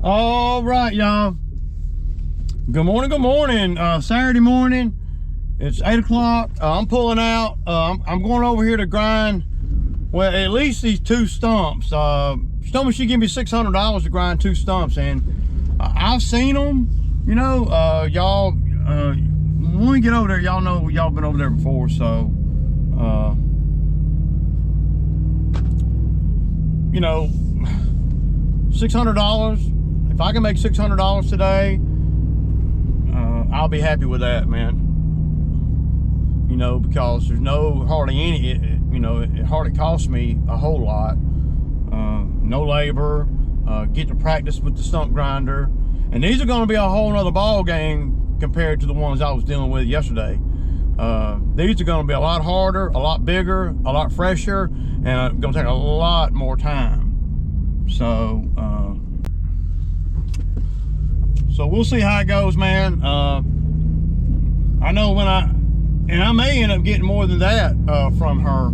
All right, y'all. Good morning, good morning. Saturday morning. It's 8 o'clock. I'm pulling out. I'm going over here to grind, well, at least these two stumps. She told me she'd give me $600 to grind two stumps, and I've seen them. You know, y'all, when we get over there, y'all know y'all been over there before, so, you know, $600. If I can make $600 today, I'll be happy with that, man. You know, because there's hardly any, it hardly costs me a whole lot. No labor, get to practice with the stump grinder. And these are going to be a whole nother ball game compared to the ones I was dealing with yesterday. These are going to be a lot harder, a lot bigger, a lot fresher, and going to take a lot more time. So we'll see how it goes, man. I know and I may end up getting more than that from her.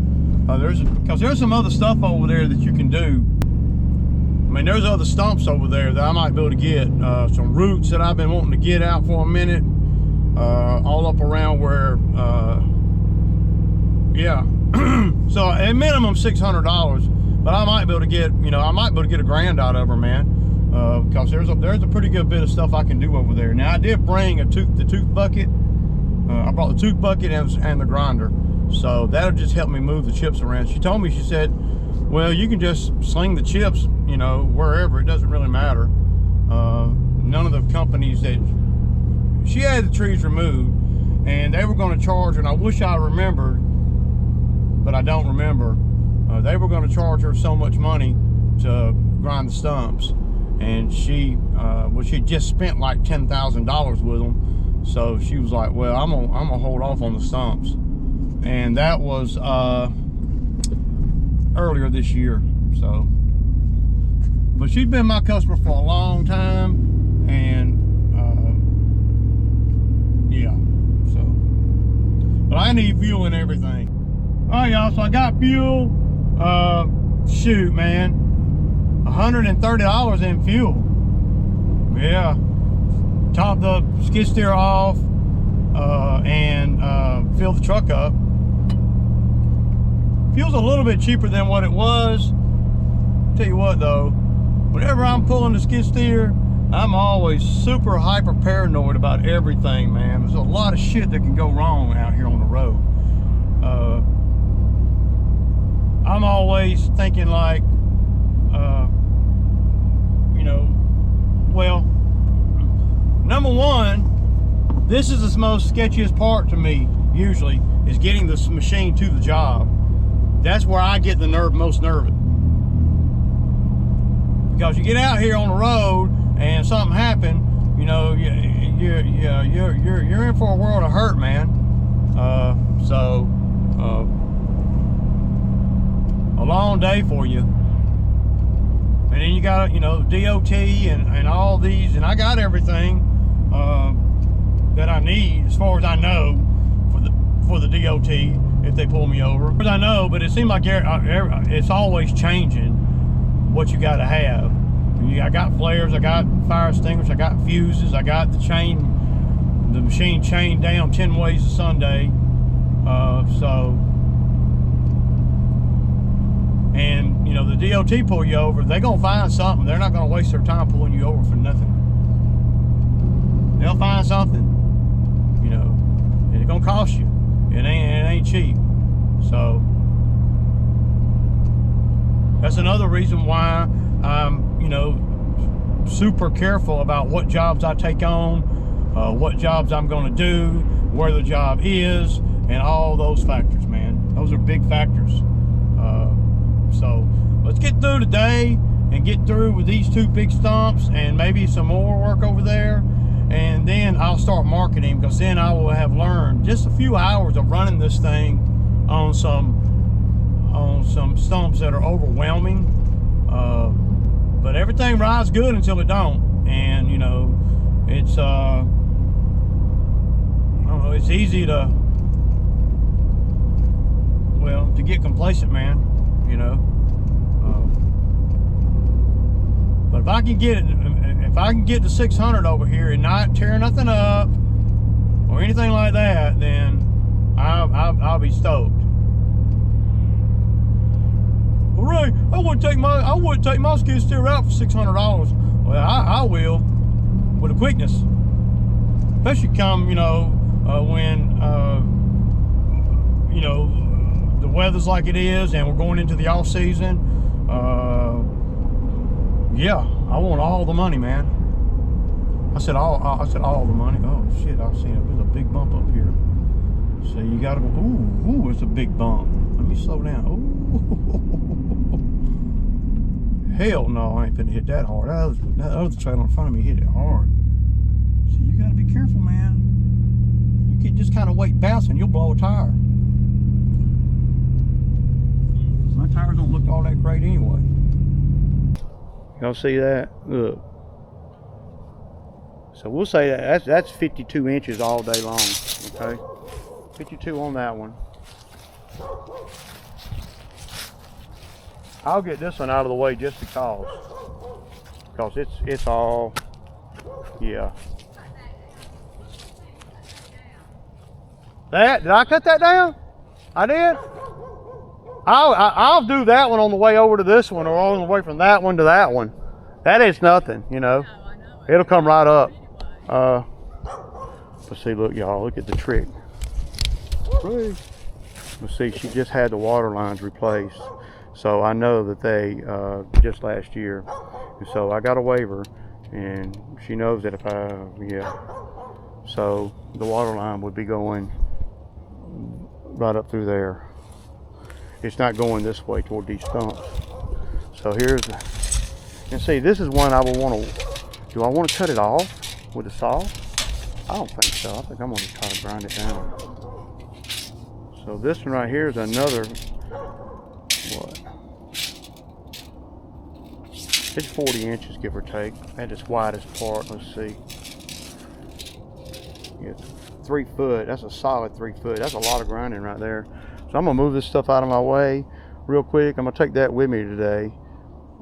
Because there's some other stuff over there that you can do. I mean, there's other stumps over there that I might be able to get. Some roots that I've been wanting to get out for a minute. All up around where, yeah. So at minimum $600, but I might be able to get, I might be able to get $1,000 out of her, man. Because there's a pretty good bit of stuff I can do over there. Now I did bring the tooth bucket. I brought the tooth bucket and the grinder, so that'll just help me move the chips around. She told me, she said, well, you can just sling the chips, wherever, it doesn't really matter. None of the companies that she had the trees removed, and they were going to charge her, and I wish I remembered, but I don't remember. They were going to charge her so much money to grind the stumps. And she just spent like $10,000 with them, so she was like, "Well, I'm gonna hold off on the stumps," and that was earlier this year. So, but she'd been my customer for a long time, and yeah. So, but I need fuel and everything. All right, y'all. So I got fuel. Shoot, man. $130 in fuel. Yeah. Top the skid steer off and fill the truck up. Fuel's a little bit cheaper than what it was. Tell you what though, whenever I'm pulling the skid steer, I'm always super hyper paranoid about everything, man. There's a lot of shit that can go wrong out here on the road. I'm always thinking like, well, number one, this is the most sketchiest part to me, usually, is getting this machine to the job. That's where I get the most nervous. Because you get out here on the road and something happened, you're in for a world of hurt, man. A long day for you. And then you got, DOT and all these, and I got everything that I need as far as I know for the DOT if they pull me over. As I know, but it seems like it's always changing what you got to have. I got flares, I got fire extinguishers, I got fuses, I got the machine chained down 10 ways a Sunday. And the DOT pull you over, they're gonna find something. They're not gonna waste their time pulling you over for nothing. They'll find something, and it's gonna cost you. It ain't cheap. So that's another reason why I'm, super careful about what jobs I take on, what jobs I'm gonna do, where the job is, and all those factors, man. Those are big factors. So let's get through today and get through with these two big stumps and maybe some more work over there, and then I'll start marketing, because then I will have learned just a few hours of running this thing on some stumps that are overwhelming. But everything rides good until it don't, and it's I don't know, it's easy to get complacent, man. But if I can get it, if I can get to 600 over here and not tear nothing up or anything like that, then I'll be stoked. Hooray! I wouldn't take my skid steer out for $600. Well, I will with a quickness, especially come when the weather's like it is and we're going into the off season. Yeah, I want all the money, man. I said all the money. Oh shit! I seen it. There's a big bump up here. So you gotta go. Ooh, it's a big bump. Let me slow down. Ooh. Hell no, I ain't finna hit that hard. That other trailer in front of me hit it hard. So you gotta be careful, man. You can just kind of wait bouncing, you'll blow a tire. My tires don't look all that great anyway. Y'all see that? Look. So we'll say that's 52 inches all day long. Okay, 52 on that one. I'll get this one out of the way just because it's all, yeah. Did I cut that down? I did. I'll do that one on the way over to this one, or on the way from that one to that one. That is nothing, It'll come right up. Let's see. Look, y'all. Look at the trick. Let's see. She just had the water lines replaced. So I know that they just last year, and so I got a waiver, and she knows that if so the water line would be going right up through there. It's not going this way toward these stumps. So and see, this is one I would want to. Do I want to cut it off with a saw? I don't think so. I think I'm going to try to grind it down. So this one right here is another. What? It's 40 inches, give or take, at its widest part. Let's see. Yeah, 3 foot. That's a solid 3 foot. That's a lot of grinding right there. So I'm gonna move this stuff out of my way real quick. I'm gonna take that with me today,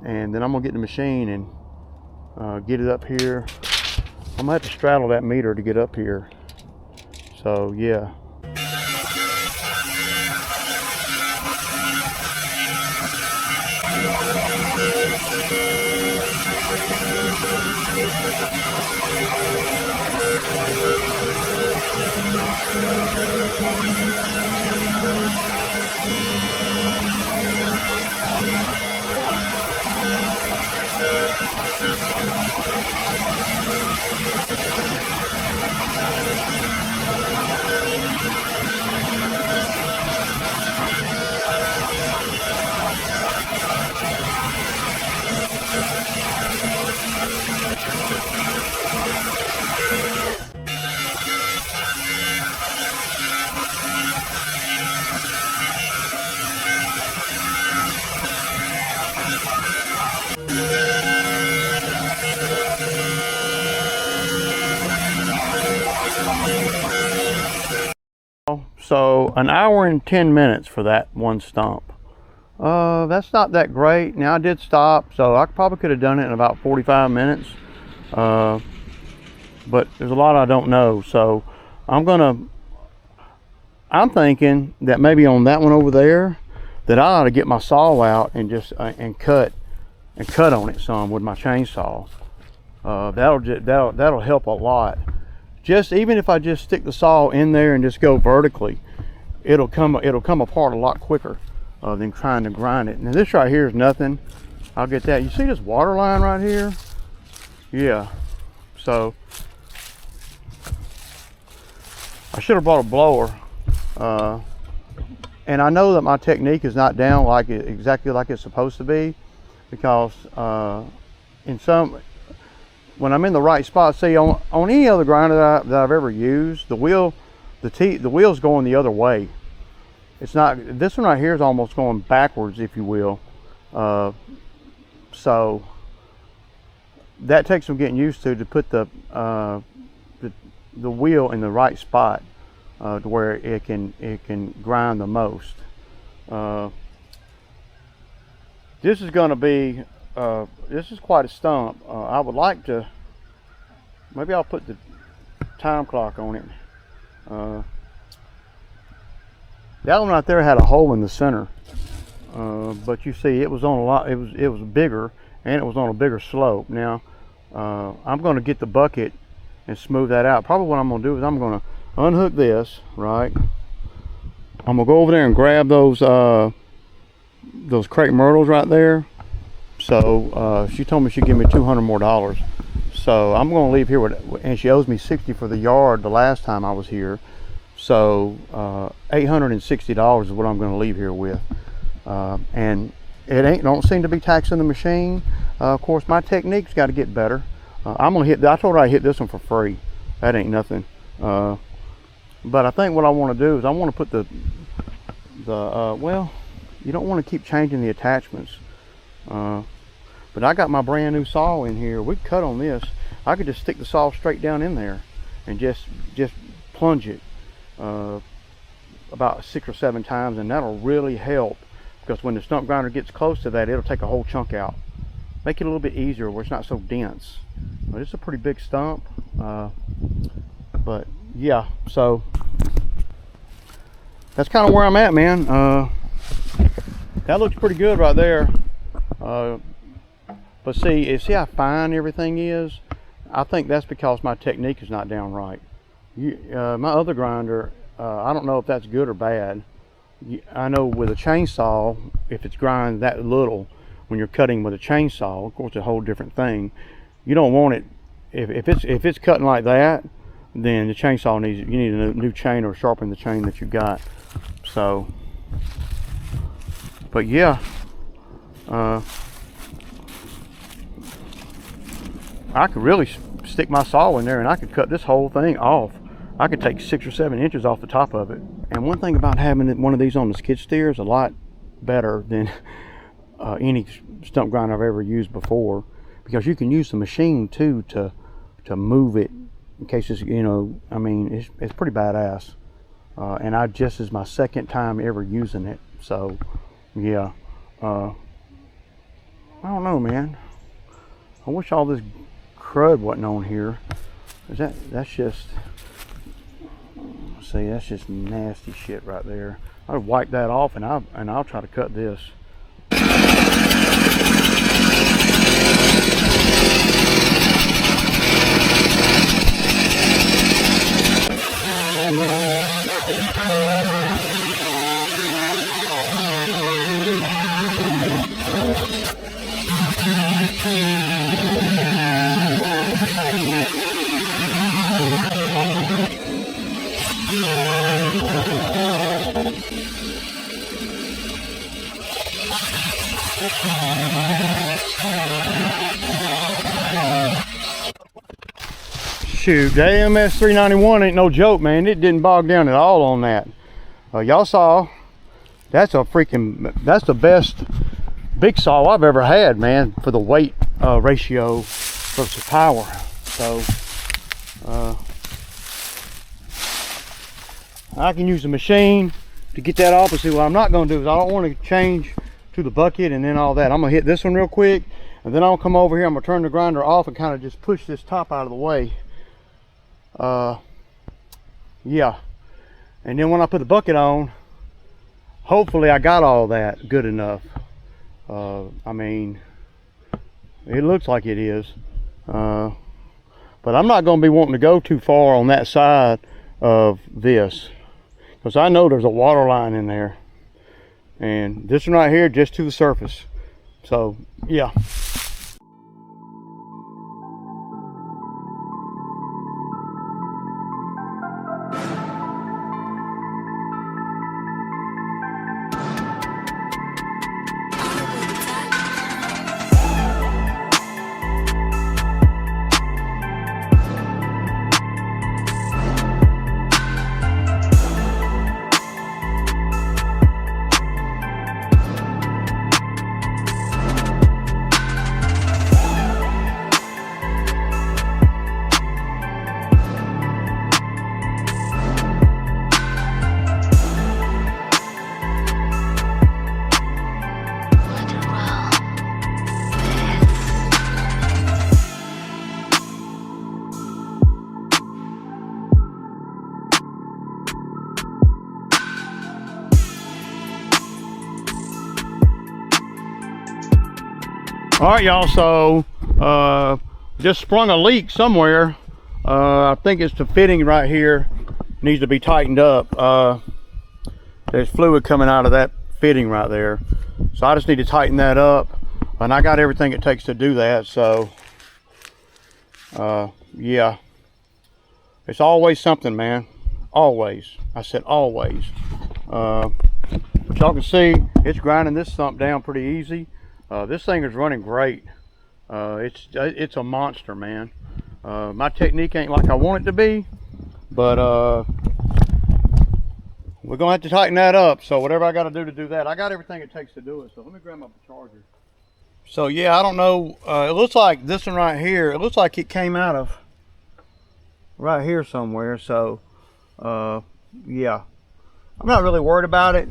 and then I'm gonna get the machine and get it up here. I'm gonna have to straddle that meter to get up here. So yeah. So 1 hour and 10 minutes for that one stump. That's not that great. Now I did stop, so I probably could have done it in about 45 minutes. But there's a lot I don't know, so I'm thinking that maybe on that one over there, that I ought to get my saw out and just and cut on it some with my chainsaw. That'll help a lot. Just even if I just stick the saw in there and just go vertically, it'll come apart a lot quicker than trying to grind it. Now this right here is nothing. I'll get that. You see this water line right here? Yeah. So I should have brought a blower. And I know that my technique is not down exactly like it's supposed to be, because when I'm in the right spot, see on any other grinder that I've ever used, the wheel's going the other way. It's not. This one right here is almost going backwards, if you will. So that takes some getting used to put the wheel in the right spot to where it can grind the most. This is going to be this is quite a stump. I would like to maybe I'll put the time clock on it. That one right there had a hole in the center, but you see it was on a lot. It was bigger, and it was on a bigger slope. Now I'm going to get the bucket and smooth that out. Probably what I'm going to do is I'm going to unhook this. Right, I'm going to go over there and grab those crepe myrtles right there. So she told me she'd give me $200 more. So I'm going to leave here with, and she owes me $60 for the yard the last time I was here. So $860 is what I'm going to leave here with, and it don't seem to be taxing the machine. Of course, my technique's got to get better. I'm gonna hit. I told her I hit this one for free. That ain't nothing. But I think what I want to do is I want to put the well, you don't want to keep changing the attachments. But I got my brand new saw in here. We cut on this. I could just stick the saw straight down in there and just plunge it about 6 or 7 times, and that'll really help, because when the stump grinder gets close to that, it'll take a whole chunk out, make it a little bit easier where it's not so dense. But it's a pretty big stump, but yeah, so that's kind of where I'm at, man. That looks pretty good right there, but see how fine everything is. I think that's because my technique is not down right. My other grinder, I don't know if that's good or bad. I know with a chainsaw, if it's grinding that little, when you're cutting with a chainsaw, of course, it's a whole different thing. You don't want it, if it's cutting like that, then the chainsaw you need a new chain or sharpen the chain that you got. So, but yeah, I could really stick my saw in there and I could cut this whole thing off. I could take 6 or 7 inches off the top of it. And one thing about having one of these on the skid steer is a lot better than any stump grinder I've ever used before, because you can use the machine too to move it in case it's, you know, I mean, it's pretty badass. And this is my second time ever using it. So yeah, I don't know, man. I wish all this crud wasn't on here. That's just, see, that's just nasty shit right there. I'll wipe that off and I'll try to cut this. Shoot, the AMS 391 ain't no joke, man. It didn't bog down at all on that. Y'all saw, that's the best big saw I've ever had, man, for the weight ratio versus power. So I can use the machine to get that off. And see, what I'm not going to do is I don't want to change to the bucket and then all that. I'm going to hit this one real quick, and then I'll come over here. I'm going to turn the grinder off and kind of just push this top out of the way. Yeah, and then when I put the bucket on, hopefully I got all that good enough. I mean, it looks like it is, but I'm not going to be wanting to go too far on that side of this, because I know there's a water line in there, and this one right here just to the surface. So yeah. All right, y'all, so just sprung a leak somewhere. I think it's the fitting right here needs to be tightened up. There's fluid coming out of that fitting right there, so I just need to tighten that up, and I got everything it takes to do that. So yeah, it's always something, man. Always. I said always. But y'all can see it's grinding this stump down pretty easy. This thing is running great. It's a monster, man. My technique ain't like I want it to be, but we're gonna have to tighten that up. So whatever I got to do that, I got everything it takes to do it. So let me grab my charger. So yeah, I don't know. It looks like this one right here. It looks like it came out of right here somewhere. So yeah, I'm not really worried about it.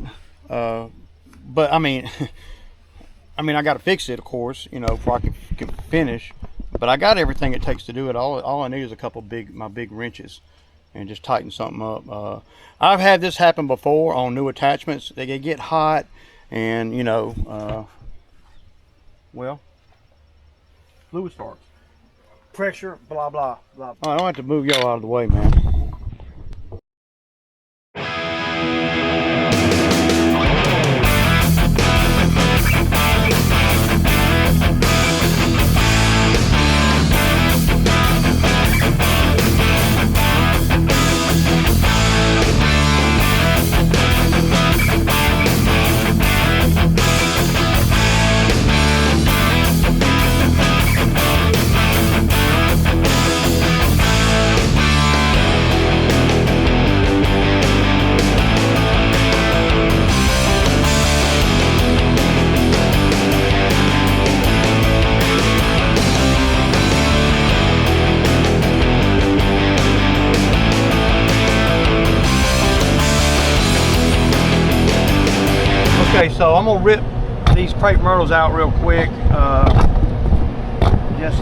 But I mean, I got to fix it, of course, you know, before I can finish. But I got everything it takes to do it. All I need is a couple my big wrenches, and just tighten something up. I've had this happen before on new attachments. They get hot, and you know, well, fluid starts, pressure, blah blah blah. I don't have to move y'all out of the way, man. Okay, so I'm gonna rip these crepe myrtles out real quick. Just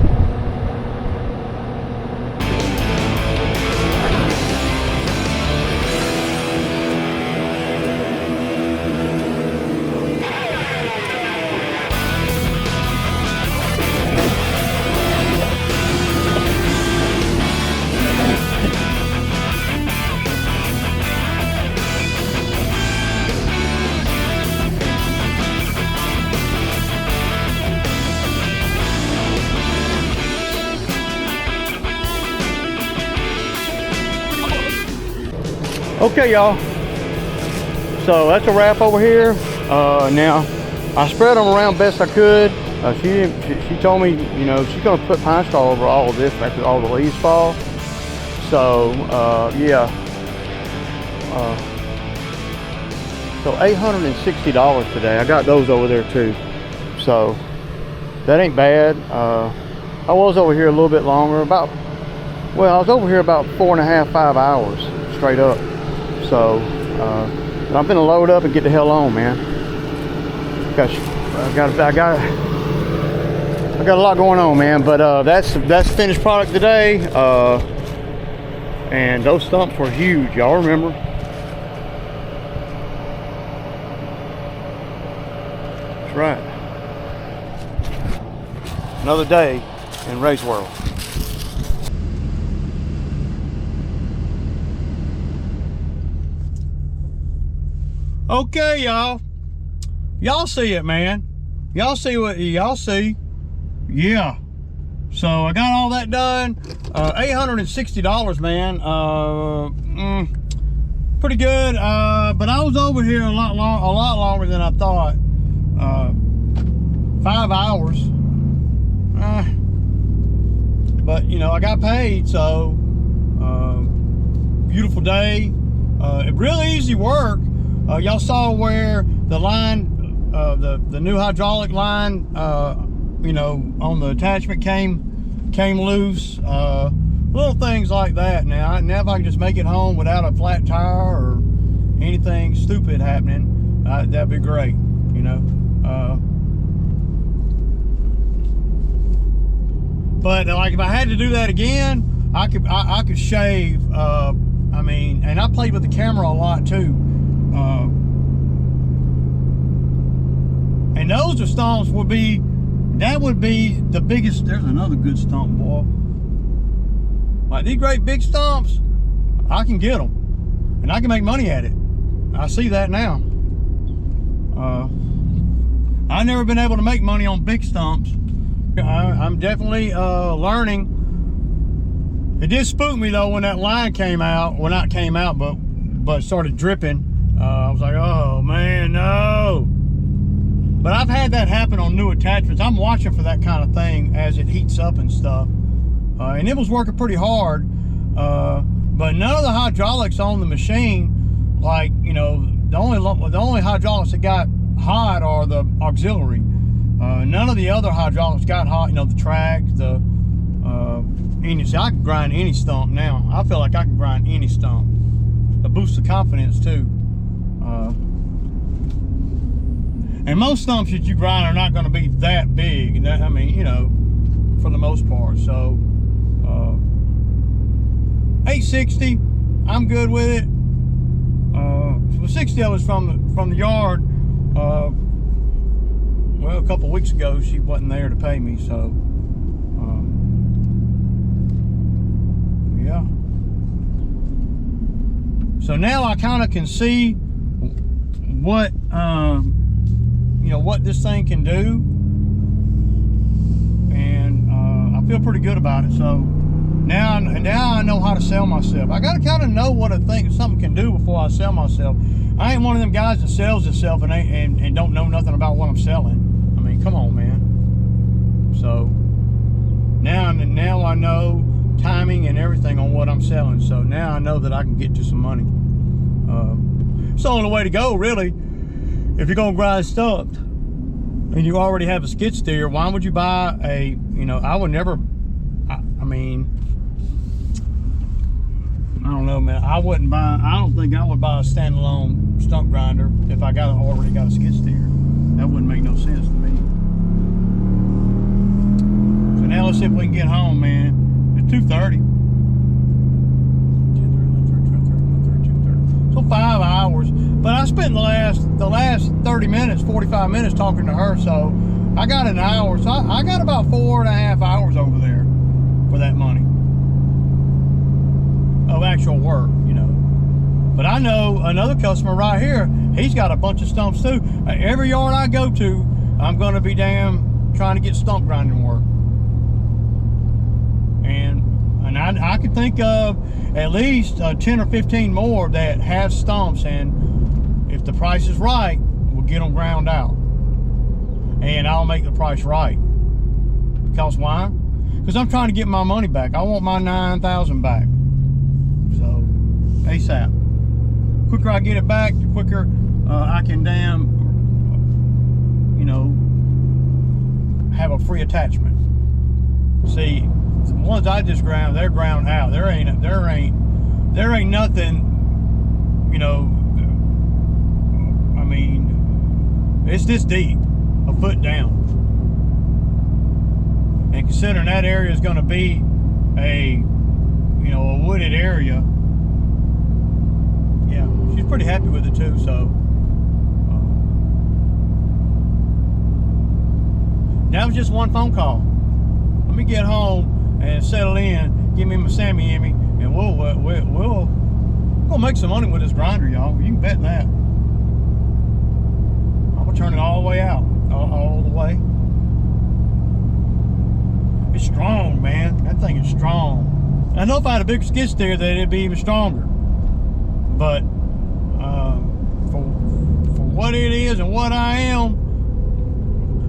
okay, y'all, so that's a wrap over here. Now I spread them around best I could. She told me, you know, she's gonna put pine straw over all of this after all the leaves fall. So yeah, so $860 today. I got those over there too, so that ain't bad. I was over here a little bit longer, I was over here about 4.5, 5 hours straight up. So I'm gonna load up and get the hell on, man. Gosh, I got a lot going on, man. But that's finished product today. And those stumps were huge, y'all remember? That's right. Another day in Ray's world. Okay, y'all see it, man. Y'all see what y'all see. Yeah, so I got all that done. $860, man. Pretty good. But I was over here a lot longer than I thought. 5 hours. But you know, I got paid, so beautiful day. Real easy work. Y'all saw where the line, the new hydraulic line, you know, on the attachment came loose. Little things like that. Now if I can just make it home without a flat tire or anything stupid happening, that'd be great, you know. But like if I had to do that again, I could shave. I mean, and I played with the camera a lot too. And those stumps would be That would be the biggest. There's another good stump, boy. Like these great big stumps, I can get them, and I can make money at it. I see that now. I've never been able to make money on big stumps. I'm definitely learning. It did spook me though when that line came out. Well, not came out, but started dripping. I was like, oh man, no. But I've had that happen on new attachments. I'm watching for that kind of thing as it heats up and stuff. And it was working pretty hard. But none of the hydraulics on the machine, like, you know, the only hydraulics that got hot are the auxiliary. None of the other hydraulics got hot. You know, the track, the see, I can grind any stump now. I feel like I can grind any stump. It boosts the confidence too. And most stumps that you grind are not going to be that big. I mean, you know, for the most part. So 860, I'm good with it. 60 of us from the yard. Well, a couple weeks ago, she wasn't there to pay me, so yeah. So now I kind of can see what you know, what this thing can do, and I feel pretty good about it. So now I know how to sell myself. I gotta kind of know what I think something can do before I sell myself. I ain't one of them guys that sells himself and don't know nothing about what I'm selling. I mean, come on, man. So now I know timing and everything on what I'm selling. So now I know that I can get to some money. It's the only way to go, really. If you're gonna grind stump and you already have a skid steer, why would you buy a, you know, I would never, I mean, I don't know, man. I don't think I would buy a standalone stump grinder if I already got a skid steer. That wouldn't make no sense to me. So now let's see if we can get home, man. It's 2:30. So 5 hours. But I spent the last 30 minutes, 45 minutes talking to her, so I got an hour. So I got about 4.5 hours over there for that money of actual work, you know. But I know another customer right here, he's got a bunch of stumps too. Every yard I go to, I'm going to be damn trying to get stump grinding work. And I can think of at least 10 or 15 more that have stumps, and if the price is right, we'll get them ground out. And I'll make the price right. Because why? Because I'm trying to get my money back. I want my $9,000 back. So, ASAP. The quicker I get it back, the quicker I can you know, have a free attachment. See, the ones I just ground, they're ground out. There ain't nothing, you know. I mean, it's this deep, a foot down. And considering that area is going to be a wooded area, yeah, she's pretty happy with it too. So that was just one phone call. Let me get home and settle in, give me my Sammy Emmy, and we'll make some money with this grinder, y'all. You can bet that. I'm gonna turn it all the way out, all the way. It's strong, man. That thing is strong. I know if I had a big skid steer, that it'd be even stronger. But for what it is and what I am,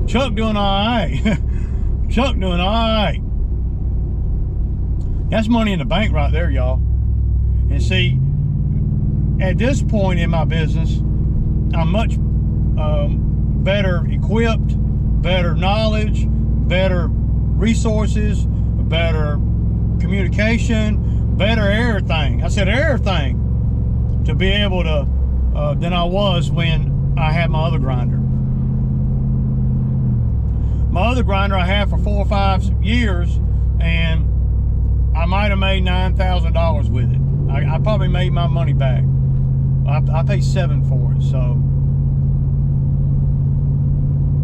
Chuck doing all right. Chuck doing all right. That's money in the bank right there, y'all. And see, at this point in my business, I'm much better equipped, better knowledge, better resources, better communication, better everything. I said everything to be able to than I was when I had my other grinder. My other grinder I had for 4 or 5 years, and I might have made $9,000 with it. I probably made my money back. I paid $7,000 for it, so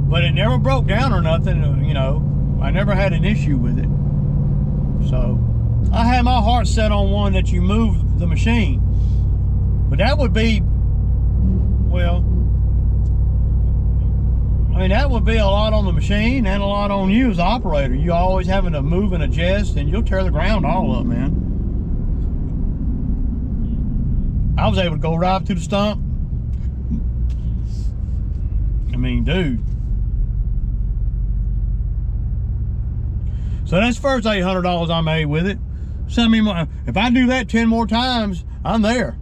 But it never broke down or nothing, you know. I never had an issue with it. So I had my heart set on one that you move the machine. But that would be, well, I mean, that would be a lot on the machine and a lot on you as the operator. You always having to move and adjust, and you'll tear the ground all up, man. I was able to go right up to the stump. I mean, dude. So that's the first $800 I made with it. Send me more. If I do that 10 more times, I'm there.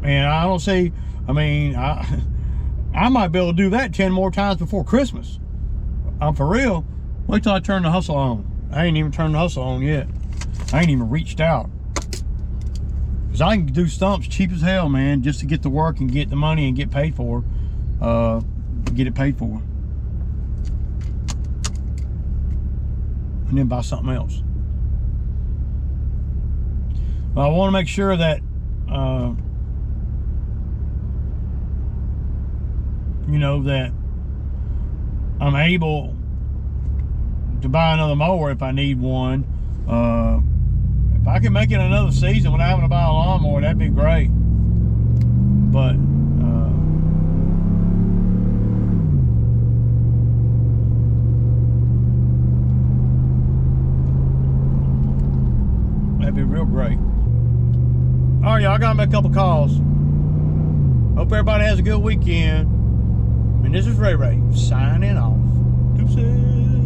And I don't see, I mean, I might be able to do that 10 more times before Christmas. I'm for real. Wait till I turn the hustle on. I ain't even turned the hustle on yet. I ain't even reached out. Because I can do stumps cheap as hell, man, just to get to work and get the money and get paid for. Get it paid for. And then buy something else. But I want to make sure that you know, that I'm able to buy another mower if I need one. If I can make it another season without having to buy a lawnmower, that'd be great. But that'd be real great. All right, y'all, I gotta make a couple calls. Hope everybody has a good weekend. And this is Ray Ray signing off. Deuces.